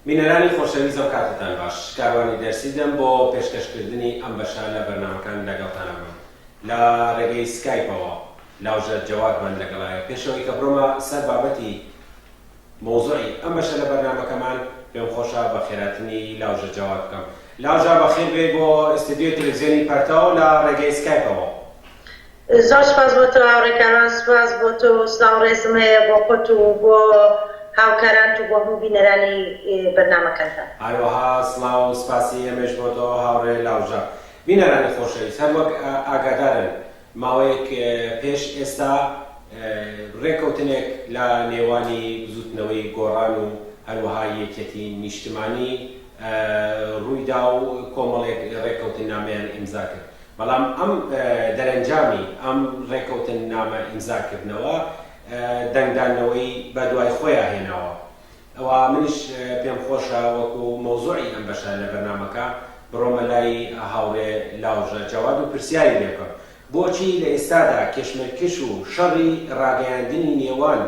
مینەرانی خۆشەویست ئەم کاتتان باش کاروانی دەرسیدەم بۆ پێشکەشکردنی ئەم بەشە لە بەرنامەکان لەگەڵتانە بم لە ڕێگەی سکایپەوە لاوژە جەوادمان لەگەڵایە پێشەوەی کە بڕۆمە سەر بابەتی مۆزوعی ئەم بەشە لە بەرنامەکەمان پێم خۆشە بە خێراتنی لاوژە جەواد بکەم. لاوژە بەخێر بێ بۆ ئستودیۆی تەلەڤیزیۆنی پەرتەوە لە ڕێگەی سکایپەوە. زۆر سپاس بۆ تۆ هاوڕێکاران، سپاس بۆ تۆ سڵاو ڕێزم هەیە بۆ خۆت و بۆ هاوکاران و بۆ هەموو بینەرانی بەرنامەکانتان. هەروەها سڵاو و سپاسی ئێمەش بۆ تۆ هاوڕێ لاوژە. بینەرانی خۆشەویست، هەر وەک ئاگادارن ماوەیەک پێش ئێستا ڕێکەوتنێک لە نێوانی زوتنەوەی گۆڕان و هەروەها یەکێتی نیشتمانی ڕوویدا و کۆمەڵێک ڕێکەوتن نامەیان ئیمزا کرد. بەڵام ئەم دەرەنجامی ئەم ڕێکەوتن نامە ئیمزاکردنەوە دەنگدانەوەی بە دوای خۆیان هێناوە. ئەوە منیش پێم خۆشە وەکو مۆزوعی ئەم بەشە لە بەرنامەکە بڕۆمە لای هاوڕێ لاوژە جەواد و پرسیاری لێ بکەم بۆچی لە ئێستادا کێشمەرکش و شەڕی ڕاگەیاندنی نێوان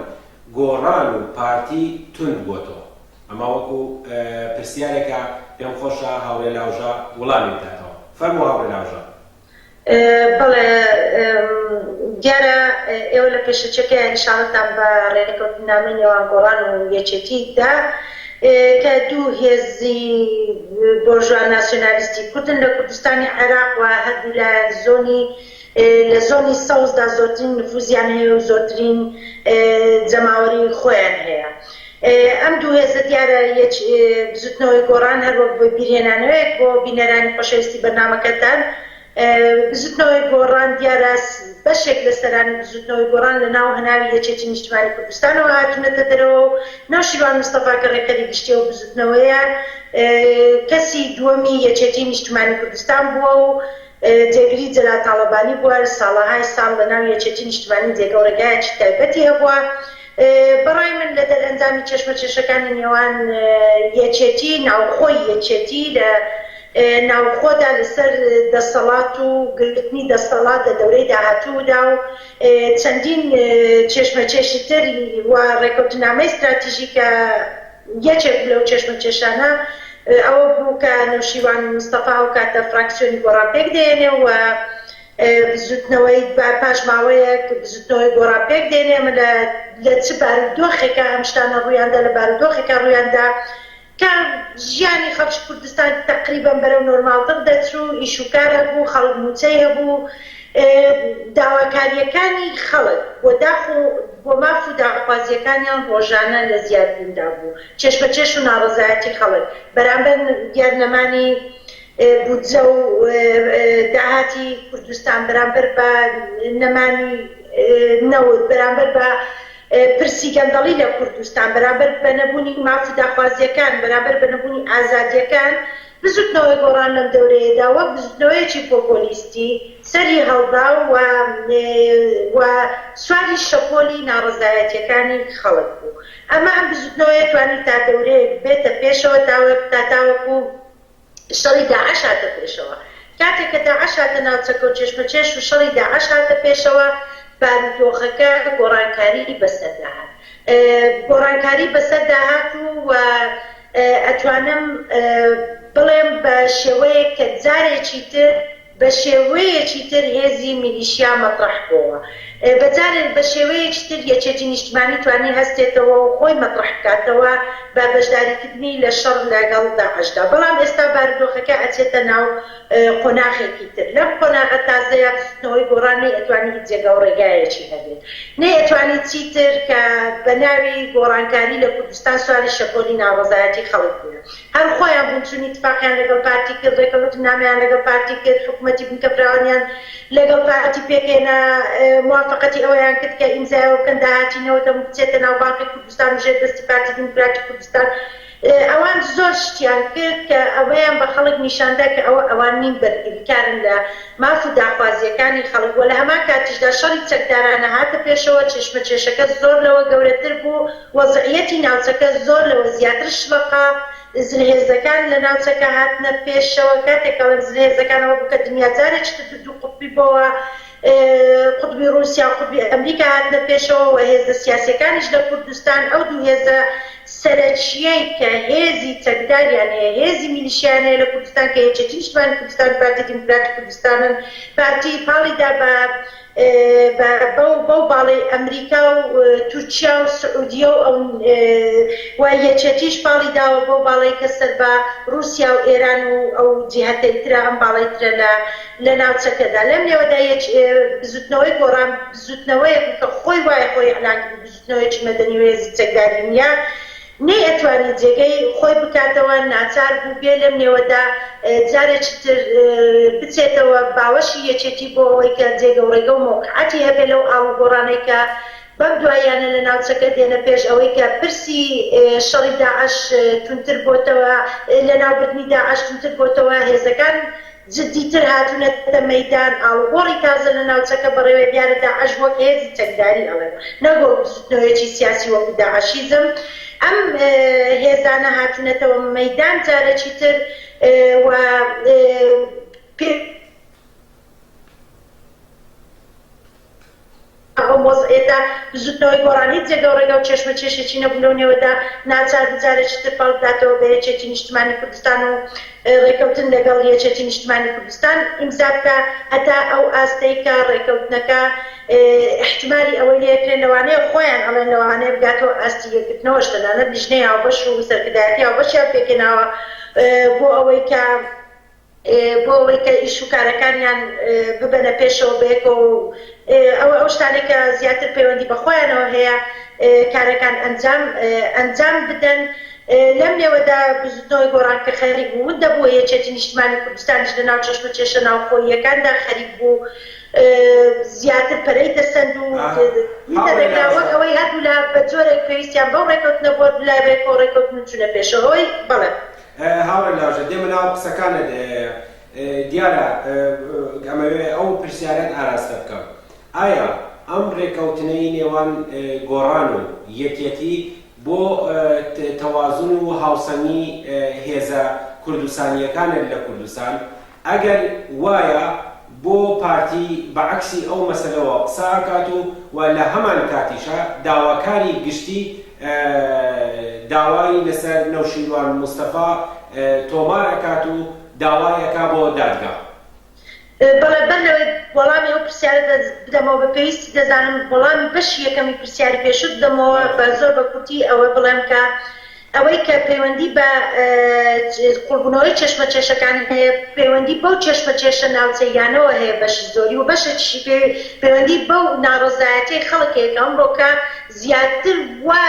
گۆڕان و پارتی تند بۆتەوە. ئەمە وەکو پرسیارێکە پێم خۆشە هاوڕێ لاوژە وەڵامی بداتەوە. فەرموو هاوڕێ لاوژە. بەڵێ دیارە ئێوە لە پێشەچەکە ئینشاڵەتان بە ڕێکەوتنامەی نێوان گۆڕان و یەکێتیدا کە دوو هێزی بۆرژوا ناسیۆنالیستی کوردن لە کوردستانی عێراق و هەردوو لایەن لە زۆنی سەوزدا زۆرترین نفوزیان هەیە و زۆرترین جەماوەری خۆیان هەیە. ئەم دوو هێزە دیارە بزوتنەوەی گۆڕان هەروەک بۆ بیرهێنانەوەیەک بۆ بینەرانی خۆشەویستی بەرنامەکەتان. بزوتنەوەی گۆڕان دیارە بەشێک لە سەرانی بزوتنەوەی گۆڕان لە ناو هەناوی یەکێتی نیشتیمانی کوردستانەوە هاتوونەتە دەرەوە و ناوشیروان مستەفا کە ڕێکەری گشتیە و بزوتنەوەیە کەسی دووەمی یەکێتی نیشتیمانی کوردستان بووە و جێگری جەلال تاڵەبانی بووە ساڵەهای ساڵ لە ناو یەکێتی نیشتیمانی جێگە و ڕێگایەکی تایبەتی هەبووە. بەڕای من لە دەرئەنجامی چێشمەچێشەکانی نێوان یەکێتی ناوخۆی یەکێتی لە ناوخۆدا لەسەر دەسەڵات و گرتنی دەسەڵات لە دەورەی داهاتوودا و چەندین چێشمەچێشی تر و ڕێکەوتنامەی استراتیژیکە یەکێک لەو چێشمەچێشانە ئەوە بوو کە نەوشیروان مستەفا و کاتە فراکسیۆنی گۆڕان پێک دێنێ و بزوتنەوەی پاش ماوەیەک بزوتنەوەی گۆڕان پێک دێنێ لە چ بارودۆخێکە ئەم شتانە ڕوویاندا لە بارودۆخێکە ڕوویاندا کە ژیانی خەڵکی کوردستان تقریبان بەرەو نۆرمالتر دەچوو، ئیشوکار هەبوو، خەڵک موچەی هەبوو، داواکاریەکانی خەڵک بۆ ماف و داخوازیەکانیان ڕۆژانە لە زیادبووندا بوو، چێشمەچێش و ناڕەزایەتی خەڵک بەرامبەر دیارنەمانی بودجە و داهاتی کوردستان بەرامبەر بە نەمانی نەوت بەرامبەر بە پرسی گەندەڵی لە کوردستان بەرامبەر بە نەبوونی ماف و داخوازیەکان بەرامبەر بە نەبوونی ئازادیەکان بزوتنەوەی گۆڕان لەم دەورەیەدا وەک بزوتنەوەیەکی پۆپۆلیستی سەری هەڵدا و سواری شەپۆلی ناڕەزایەتیەکانی خەڵک بوو. ئەمە ئەم بزوتنەوەیە توانێت تا دەورەیەک بێتە پێشەوە تاوەکو شەڕی داعش هاتە پێشەوە. کاتێک کە داعش هاتە ناوچەکە و چێشمەچێش و شەڕی داعش هاتە پێشەوە بارودۆخەکە گۆڕانکاری بەسەرداهات. گۆڕانکاری بەسەرداهات و ئەتوانم بڵێم بە شێوەیەک کە جارێکی تر بە شێوەیەکی تر هێزی میلیشیا مەطرح بووە. بە شێوەیەکی تر یەکێتی نیشتیمانی توانی هەستێتەوە و خۆی مەطرح بکاتەوە بە بەشداریکردنی لە شەڕ لەگەڵ داعشدا. بەڵام ئێستا بارودۆخەکە ئەچێتە ناو قۆناغێکی تر. لەم قۆناغە تازەیە بزوتنەوەی گۆڕان ئەتوانی هیچ جێگە و ڕێگایەکی هەبێت. ئەتوانی چیتر کە بە ناوی گۆڕانکاری لە کوردستان سواری شەپۆلی ناڕەزایەتی خەڵک بووە. هەر خۆیان بوون چوونی اتفاقیان لەگەڵ پارتی کرد، ڕێکەوتنامەیان لەگەڵ پارتی کرد، حکوومەتی بنکەفراوانیان لەگەڵ پارتی پێکهێنا، موافقەتی ئەوەیان کرد کە ئیمزایەوە بکەن داهاتینەوە دەموو بچێتە ناو بانکی کوردستان و ژێر دەستی پارتی دیموکراتی کوردستان. ئەوان زۆر شتیان کرد کە ئەوەیان بە خەڵک نیشاندا کە ئەوان نین بەرگریکارن لە ماف و داخوازیەکانی خەڵک و لە هەمان کاتیشدا شەڕی چەکدارانە هاتە پێشەوە، چێشمەچێشەکە زۆر لەوە گەورەتر بوو، وەزعیەتی ناوچەکە زۆر لەوە زیاتر شلەقا، زنهێزەکان لە ناوچەکە هاتنە پێشەوە کاتێک ئەڵێن زنهێزەکانەوە بکە دنیا جارێکی دوو قوتبی بۆەوە قوتبی رووسیا و قوتبی ئەمریکا هاتنە پێشەوە و هێزە سیاسیەکانیش لە کوردستان ئەو دوو هێزە سەرەکیەی کە هێزی چەکداریان هەیە هێزی میلیشیان هەیە لە کوردستان کە یەکێتی نیشتیمانی کوردستان پارتی دیموکراتی کوردستانن پارتی پاڵیدا بەو باڵی ئەمریکا و تورکیا و سعودیە و یەکێتیش پاڵی داوە بۆ باڵی کە سەر بە رووسیا و ئێران و ئەو جیهەتەی ترە ئەم باڵی ترە لە ناوچەکەدا لەم نێوەدا بزوتنەوەی گۆڕان بزوتنەوەیەک کە خۆی وایە خۆی ئەعلان کرد بزوتنەوەیەکی مەدەنی و هێزی چەکداری نیە نەیەتوانی جێگەی خۆی بکاتەوە ناچار بوو بێ لەم نێوەدا جارێکی تر بچێتەوە باوەشی یەکێتی بۆ ئەوەی کە جێگە و ڕێگە و مۆقعەتی هەبێ لەو ئاڵوگۆڕانەی کە بەم دوایانە لە ناوچەکە دێنە پێش ئەوەی کە پرسی شەڕی داعش تونتر بۆتەوە لە ناوبردنی داعش تونتر بۆتەوە هێزەکان جددیتر هاتوونەتە مەیدان ئاڵوگۆڕی تازە لە ناوچەکە بەڕێوەی دیارە داعش وەک هێزی چەکداری ئەڵێ نەگۆ بزوتنەوەیەکی سیاسی وەکو داعشیزم ئەم هێزانە هاتوونەتەوە مەیدان جارێکی تر و ئێتا زوتنەوەی گۆڕانی جێگە و ڕێگە و چێشمە چێشێکی نەبوو لەو نێوەدا ناچار بجارێکی تر پاڵ بداتەوە بە یەکێتی نیشتیمانی کوردستان و ڕێکەوتن لەگەڵ یەکێتی نیشتیمانی کوردستان ئیمزا بکە هەتا ئەو ئاستەی کە ڕێکەوتنەکە احتمالی ئەوەی لێکرێن لەوانەیە خۆیان ئەڵێن لەوانەیە بگاتەوە ئاستی یەکگرتنەوەش لەنانە بژنەی هاوبەش و سەرکردایەتی هاوبەشیان پێکەناوە بۆ ئەوەی کە ئیش و کارەکانیان ببەنە پێشەوە بەیەکەوە و ئەو شتانێک کە زیاتر پەیوەندی بە خۆیانەوە هەیە کارەکان ئەنجام بدەن لەم نێوەدا بزوتنەوەی گۆڕان کە خەریک بوو دەبووە یەکێتی نیشتیمانی کوردستانیش لە ناو چەشمە چێشە ناوخۆییەکاندا خەریک بوو زیاتر پەرەی دەسەند و دەدەگراوەک ئەوەی هەردوو لە بە جۆرێک پێویستیان بەو ڕێکەوتنە بۆ لای بێکەوە ڕێکەوتن چوونە پێشەوەی بەڵێ هاوڕێ لاژە دێمە ناو قسەکانت دیارە ئەمەوێ ئەو پرسیارەت ئاراستە بکەم ئایا ئەم ڕێکەوتنەی نێوان گۆڕان و یەکێتی بۆ تەوازن و هاوسەنگی هێزە کوردستانیەکانت لە کوردستان ئەگەر وایە بۆ پارتی بەعکسی ئەو مەسەلەوە قسە ئاکات و لە هەمان کاتیشە داواکاری گشتی داوای لەسەر نەوشیروان مستەفا تۆمار ئەکات و داوایەکە بۆ دادگا بەڵێ بەرلەوەی وەڵامی ئەو پرسیارە بدەمەوە بە پێویستی دەزانم وەڵامی بەشی یەکەمی پرسیاری پێشوت بدەمەوە بە زۆر بە کورتی ئەوە بڵێم کە ئەوەی کە پەیوەندی بە قوربوونەوەی چێشمە چێشەکان هەیە پەیوەندی بەو چێشمە چێشە ناوچەیانەوە هەیە بەشی زۆری و بەشێکی پەیوەندی بەو ناڕەزایەتیی خەڵکێک ئەمڕۆکە زیاتر وە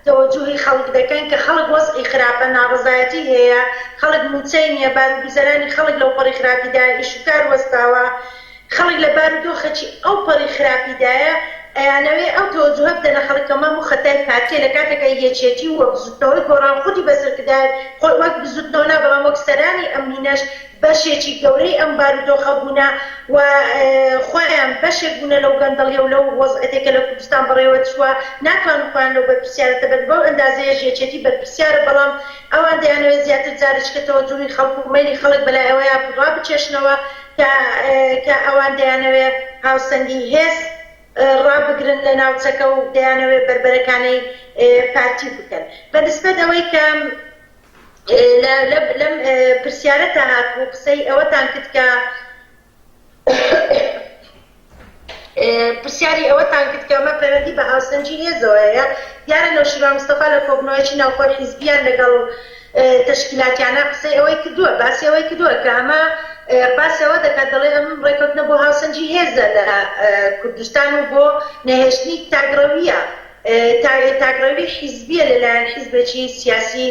تەوەجوهی خەڵک دەکەن کە خەڵک وەزعی خراپە ناڕەزایەتی هەیە خەڵک موچەی نییە بارودۆزەرانی خەڵک لەو پەڕی خراپیدا ئیشوکار وەستاوە خەڵک لە بارودۆخەکی ئەو پەڕی خراپیدایە ئەیانەوێ ئەو تەوەجوهە بدەنە خەڵکەمەم و خەتای پارتیە لە کاتێکە یەکێتی و بزوتنەوەی گۆڕان خودی بەسەرکردار وەک بزوتنەوە نابەڵام وەک سەرانی ئەمنینەش بەشێکی گەورەی ئەم بارودۆخە بوونە و خۆیان بەشێک بوونە لەو گەندەڵیە و لەو وەزعەتێکە لە کوردستان بەڕێوە چووە ناتوانن خۆیان لەو بەرپرسیارەتە بێت بەو ئەندازەیەش یەکێتی بەرپرسیارە بەڵام ئەوان دەیانەوێت زیاتر جارێککە تەوەجوهی خەڵک و مەیلی خەڵک بەلای ئەوەیە ڕابچێشنەوە کە ئەوان دەیانەوێت هاوسەنگی هێز ڕابگرن لە ناوچەکە و دەیانەوێت بربەرەکانەی پارتی بکەن بەنسبەت ئەوەی کە لەم پرسیارەتە هاتبوو قسەی ئەوەتان کرد کە پرسیاری ئەوەتان کرد کە ئەمە پەیوەندی بە هاوسەنگی هێزەوەیە دیارە نەوشیروان مستەفا لە کۆبنەوەیەکی ناوخۆی حیزبیان لەگەڵ تەشکیلاتیانە قسەی ئەوەی کردووە باسی ئەوەی کردووە کە ئەمە باسی ئەوە دەکات دەڵێ ئەم ڕێکەوتنە بۆ هاوسەنگی هێزە لە کوردستان و بۆ نەهێشتنی تاگڕەویە تاگڕەوی حیزبیە لەلایەن حیزبێکی سیاسی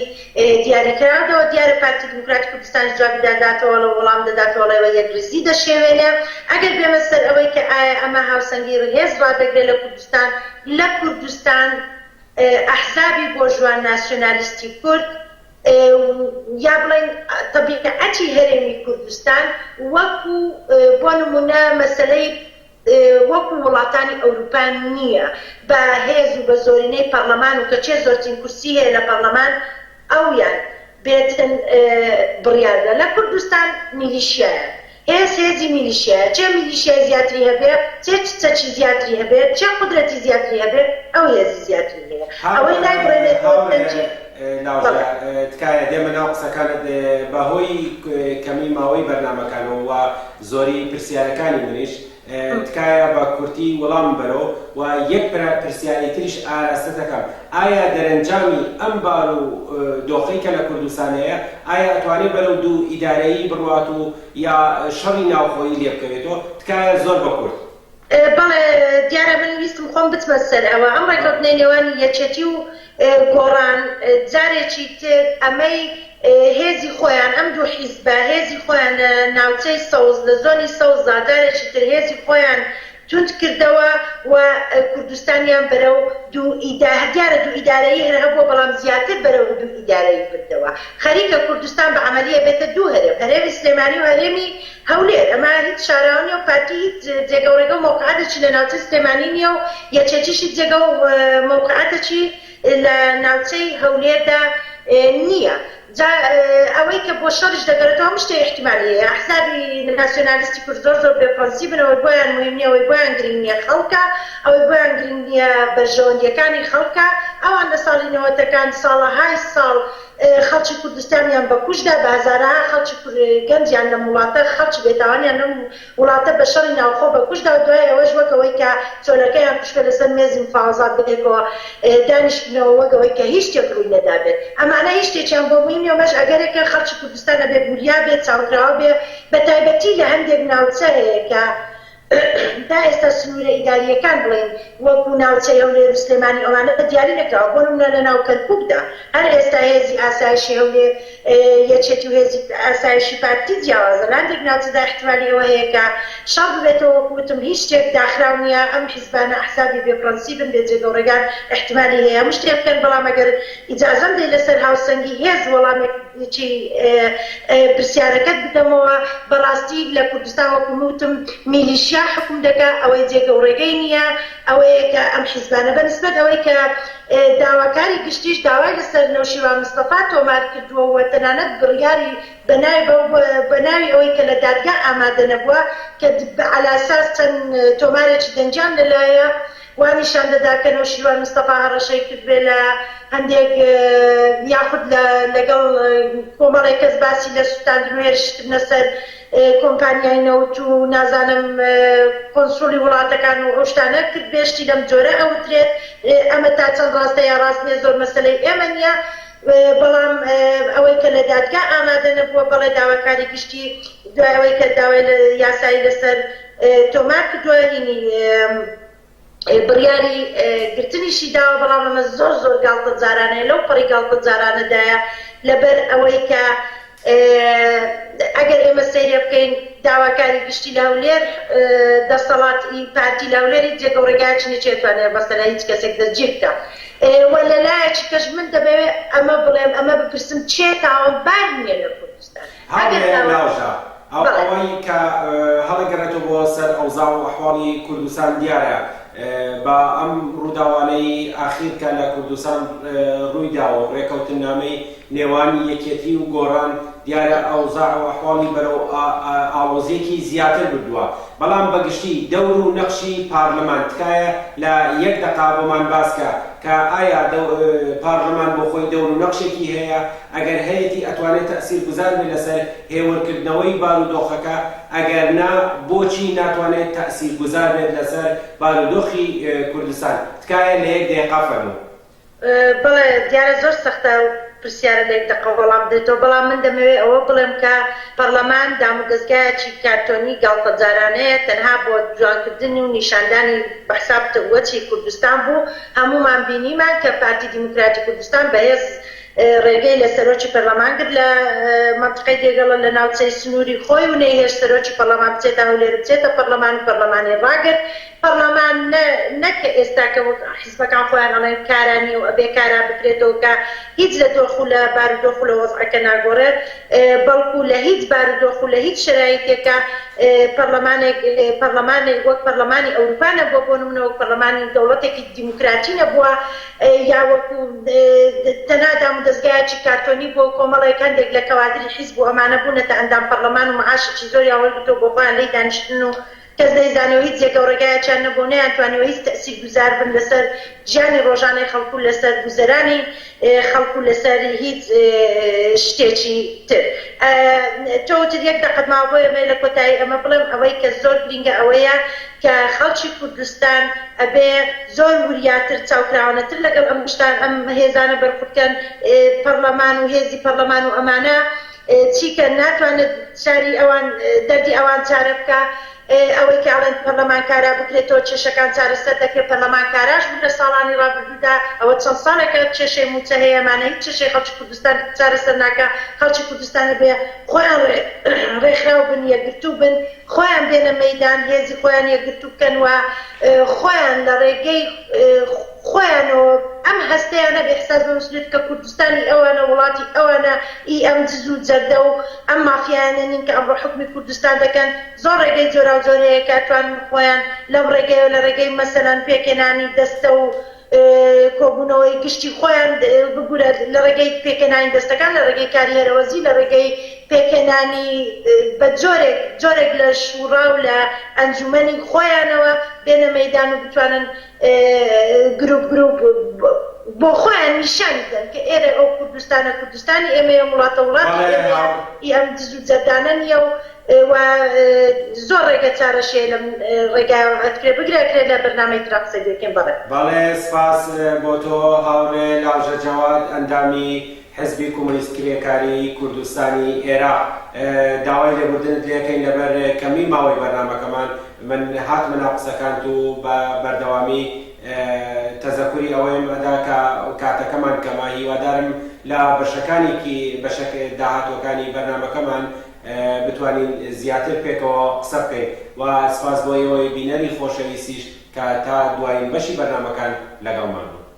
دیاریکراوەوە دیارە پارتی دیموکراتی کوردستانی جوابی داداتەوە لە وەڵام دەداتەوە لەوە یەکریزی دەشێوێنێ ئەگەر بێمە سەر ئەوەی کە ئایا ئەمە هاوسەنگی هێز ڕادەگرێت لە کوردستان ئەحزابی بۆژوان ناسیۆنالیستی کورد یا بڵێن تەبیعەتی هەرێمی کوردستان وەکو بۆ نمونە مەسەلەی وەکو وڵاتانی ئەوروپا نییە بە هێز و بە زۆرینەی پەرلەمان و کە چێ زۆرترین کورسی هەیە لە پەرلەمان ئەویان بێتن بڕیاردە لە کوردستان میلیشیایە هێزی میلیشیایە چێ میلیشیای زیاتری هەبێت چێ چەکی زیاتری هەبێت چێ قودرەتی زیاتری هەبێت ئەو هێزی زیاتری هەیە ئەوەی نایبڕێنێت تکایە دێمە ناو قسەکانت بەهۆی کەمی ماوەی بەرنامەکانەوە و زۆری پرسیارەکانی منیش تکایە بە کورتی وەڵام بەرەوە و یەک پرسیاری تریش ئاراستە دەکەم ئایا دەرەنجامی ئەم باڵ و دۆخەی کە لە کوردستانەیە ئایا ئەتوانێت بەرەو دوو ئیدارەیی بڕوات و یا شەڕی ناوخۆیی لێ بکەوێتەوە تکایە زۆر بە کورت بەڵێ دیارە من ویستم خۆم بچمە سەر ئەوە ئەم ڕێکەوتنەی نێوانی یەکێتی و گۆڕان جارێکی تر ئەمەی هێزی خۆیان ئەم دوو حیزبە هێزی خۆیان لە ناوچەی سەوز لە زۆنی سەوز جارێکی تر هێزی خۆیان تونت کردەوە و کوردستانیان بەرەو دیارە دوو ئیدارەیی هەر هەبووە بەڵام زیاتر بەرەو دوو ئیدارەیی کردەوە خەریکە کوردستان بە عەمەلیە بێتە دوو هەرێم هەرێمی سلێمانی و هەرێمی هەولێر ئەمە هیچ شاراوە نیە و پارتی هیچ جێگە و ڕێگە و مۆقعاتێکی لە ناوچەی سلێمانی نییە و یەکێتیشی جێگە و مۆقعاتێکی لە ناوچەی هەولێردا نییە ئەوەی کە بۆ شەڕش دەگەرێتەوە هەموو شتێ احتیمالی هەیە ئەحزابی ناسیۆنالیستی کورد زۆر بێپرەنسیبن ئەوەی بۆیان مهم نییە ئەوەی بۆیان گرنگ نییە خەڵکە ئەوەی بۆیان گرنگ نییە بەرژەوەندیەکانی خەڵکە ئەوان لە ساڵی نەوەتەکان ساڵەهای ساڵ خەڵکی کوردستانیان بە کوشدا بازارها خەڵکی گەنجیان لە وڵاتە خەڵکی بێتاوانیان لەم وڵاتە بە شەڕی ناوخۆ بە کوشدا و دوای ئەوەش وەکەوەی کە چۆلەکەیان کوشکە لەسەر مێزی مفاوەزات بێتەوە دانیشتنەوە وەکەوەی کە هیچ شتێک ڕووی نەدابێت ئەمانە هیچ شتێکیان بۆ مهم نیە و مەش ئەگەرێکە خەڵکی کوردستانە بێ بوریا بێت چاوکراوە بێ بە تایبەتی لە هەندێک ناوچە هەیە کە دا ئێستا سنوورە ئیداریەکان بڵێن وەکو ناوچەی هەولێر و سلێمانی ئەوانە دیاری نەکراوە بۆ نمونە لە ناو کەرکووکدا هەر ئێستا هێزی ئاسایشی هەولێر یەکێتی و هێزی ئاسایشی پارتی جیاوازە لە هەندێک ناوچەدا احتیمالی ئەوە هەیە کە شەڕ ببێتەوە وەکو وتم هیچ شتێک داخراو نییە ئەم حیزبانە ئەحزابی بێپرەنسیبن بێ جێگە و ڕێگان احتیمالی هەیە هەموو شتێک بکەن بەڵام ئەگەر ئیجازەم دێ لەسەر هاوسەنگی هێز وەڵامێکی پرسیارەکەت بدەمەوە بەڕاستی لە کوردستان وەکو وتم میلیشیا حکوم دەکات ئەوەی جێگە و ڕێگەی نییە ئەوەیە کە ئەم حیزبانە بەنسبەت ئەوەی کە داواکاری گشتیش داوای لەسەر نەوشیروان مستەفا تۆمار کردووە و تەنانەت بڕیاری بەناوی ئەوەی کە لە دادگا ئامادە نەبووە کە عەلی ئەساس چەند تۆمارێکی دەنجام لەلایە وانیشان دەدا کە نەوشیروان مستەفا هەڕەشەی کردبێ لە هەندێک یاخود لەگەڵ کۆمەڵێک کەس باسی لە سوتاندن و هێرشکردنە سەر کۆمپانیای نەوت و نازانم کۆنسوڵی وڵاتەکان و ئەو شتانە کرد بێشتی لەم جۆرە ئەوترێت ئەمە تا چەند ڕاستە یا ڕاست نیە زۆر مەسەلەی ئێمە نییە بەڵام ئەوەی کە لە دادگا ئامادە نەبووە بەڵێ داواکاری گشتی دوای ئەوەی کە داوای یاسایی لەسەر تۆمار کردووە هینی بڕیاری گرتنیشی داوە بەڵام ئەمە زۆر گاڵتە جارانەیە لەو پەڕی گاڵتە جارانەدایە لەبەر ئەوەی کە ئەگەر ئێمە سەیرە بکەین داواکاری گشتی لە هەولێر دەسەڵاتی پارتی لە هەولێری جێگە و ڕێگایەکی نەچێتوانێت بەستە لە هیچ کەسێک دەستگیر بکات و لەلایەکی کەش من دەبێت ئەمە بڵێم ئەمە بپرسم چێ تاوانبار نییە لە کوردستان ئەوەی کە هەڵەگەڕێتەوە بۆ سەر ئەوزاع و ئەحواڵی کوردستان دیارە بە ئەم ڕووداوانەی ئاخیر لە کوردستان ڕوویداوە ڕێکەوتنامەی نێوان یەکێتی و گۆڕان دیارە ئەوزاع و ئەحواڵی بەرەو ئاڵۆزیەکی زیاتر بردووە بەڵام بەگشتی دەور و نەخشی پارلەمان تکایە لە یەک دەقا بۆمان باسکە کە ئایا پارلەمان بۆ خۆی دەور و نەخشێکی هەیە ئەگەر هەیەی ئەتوانێت تەئسیرگوزار بێت لەسەر هێوەرکردنەوەی بارودۆخەکە ئەگەر نا بۆچی ناتوانێت تەئسیرگوزار بێت لەسەر بارودۆخی کوردستان تکایە لە یەک دقیقە فەرموو بەڵێ دیارە زۆر سەختە پرسیارە لە یەک دقە وەڵام بدرێتەوە بەڵام من دەمەوێت ئەوە بڵێم کە پەرلەمان دامودەستگایەکی کارتۆنی گاڵتەجارانەیە تەنها بۆ جوانکردنی و نیشاندانی بەحساب وەچی کوردستان بوو هەمومان بینیمان کە پارتی دیموکراتی کوردستان بەهێز ڕێگەی لە سەرۆکی پەرلەمان کرد لە مەنتقەی دێگەڵە لە ناوچەی سنووری خۆی و نەیهێش سەرۆکی پەرلەمان بچێتە هەولێر بچێتە پەرلەمانی ڕاگرت پەرلەمان نەکە ئێستا کە حیزبەکان خۆیان ئەڵێن کارانی و ئەبێ کارا بکرێتەوە کە هیچ لە دۆخ و لە بارودۆخ و لە وەزعەکە ناگۆڕێت بەڵکو لە هیچ بارودۆخ و لە هیچ شرایطێکە پەرلەمانێک وەک پەرلەمانی ئەوروپا نەبووە بۆ نمونە وەک پەرلەمانی دەوڵەتێکی دیموکراتی نەبووە یا وەکو تەنها و دەستگایەکی کارتۆنی بۆ کۆمەڵێک هەندێک لە کەوادری حیزب و ئەمانە بوونەتە ئەندام پەرلەمان و معاشێکی زۆری هەوڵگرتەوە بۆ خۆیان لێی دانیشتن و کەس دەیزانەوە هیچ جێگە و ڕێگایەکیان نەبوو نەیانتوانەوە هیچ تەئسیرگوزار بن لەسەر ژیانی ڕۆژانەی خەڵکو و لەسەر گوزەرانی خەڵکو و لەسەر هیچ شتێکی تر. تۆ وتت یەک دەقەت ماوە بۆ ئێمە لە کۆتایی ئەمە بڵێم ئەوەی کە زۆر گرنگە ئەوەیە کە خەڵکی کوردستان ئەبێ زۆر وریاتر چاوکراونەتر لەگەڵ ئەم شتان ئەم هێزانە بەرخوردکەن پەرلەمان و هێزی پەرلەمان و ئەمانە چیکە ناتوانێت شاری ئەوان دەردی ئەوان چارە بکە ئەوەی کە ئەڵێن پەرلەمانکارا بکرێتەوە کێشەکان چارەسەر دەکرێت پەرلەمانکاراش لە ساڵانی ڕابردوودا ئەوە چەند ساڵێکە کێشەی موچە هەیە ئەمانە هیچ کێشەی خەڵکی کوردستان چارەسەر ناکە خەڵکی کوردستانە بێ خۆیان ڕێکخراو بن یەکگرتوو بن خۆیان بێنە مەیدان هێزی خۆیان یەکگرتوو بکەن و خۆیان لە ڕێگەی خۆیانەوە ئەم هەستەیانە بێحساس بمسلێت کە کوردستانی ئەوانە وڵاتی ئەوانە ئەم جز و جەردە و ئەم مافیانە نین کە ئەمڕۆ حکمی کوردستان دەکەن زۆر ڕێگەی جۆرا و جۆر هەیە کاتوان خۆیان لەم ڕێگەیە لە ڕێگەی مەسەلەن پێکێنانی دەستە و کۆبوونەوەی گشتی خۆیان بگورە لە ڕێگەی پێکێنانی دەستەکان لە ڕێگەی کاریهێرەوەزی لە ڕێگەی پێکێنانی بە جۆرێک لە شوڕا و لە ئەنجومەنی خۆیانەوە بێنە مەیدان و بتوانن گروپ بۆ خۆیان نیشان بدەن کە ئێرە ئەو کوردستانە کوردستانی ئێمەیە وڵاتە وڵاتی ئەم دز و جەردانە نییە و زۆر ڕێگە چارەشەیە لەم ڕێگایەوە هەتکرێ بگرێکرێت لە بەرنامەی ترا قسەی دەکەین بەڵێ. بەڵێ سپاس بۆ تۆ هاوڕێ لاوژە جەواد ئەندامی حزبی کۆمونیست کرێکاری کوردستانی عێراق داوای لێبوردنت لێکەین لەبەر کەمی ماوەی بەرنامەکەمان من هاتمە ناو قسەکانت و بە بەردەوامی تەزەکوری ئەوەی ئەدا کە کاتەکەمان کەما هیوادارم لە بەشەکانێکی بەشەک داهاتوەکانی بەرنامەکەمان بتوانین زیاتر پێکەوە قسە بکەین و سپاس بۆ ئەوەی بینەری خۆشەویستیش کە تا دوایین بەشی بەرنامەکان لەگەڵمان بوو.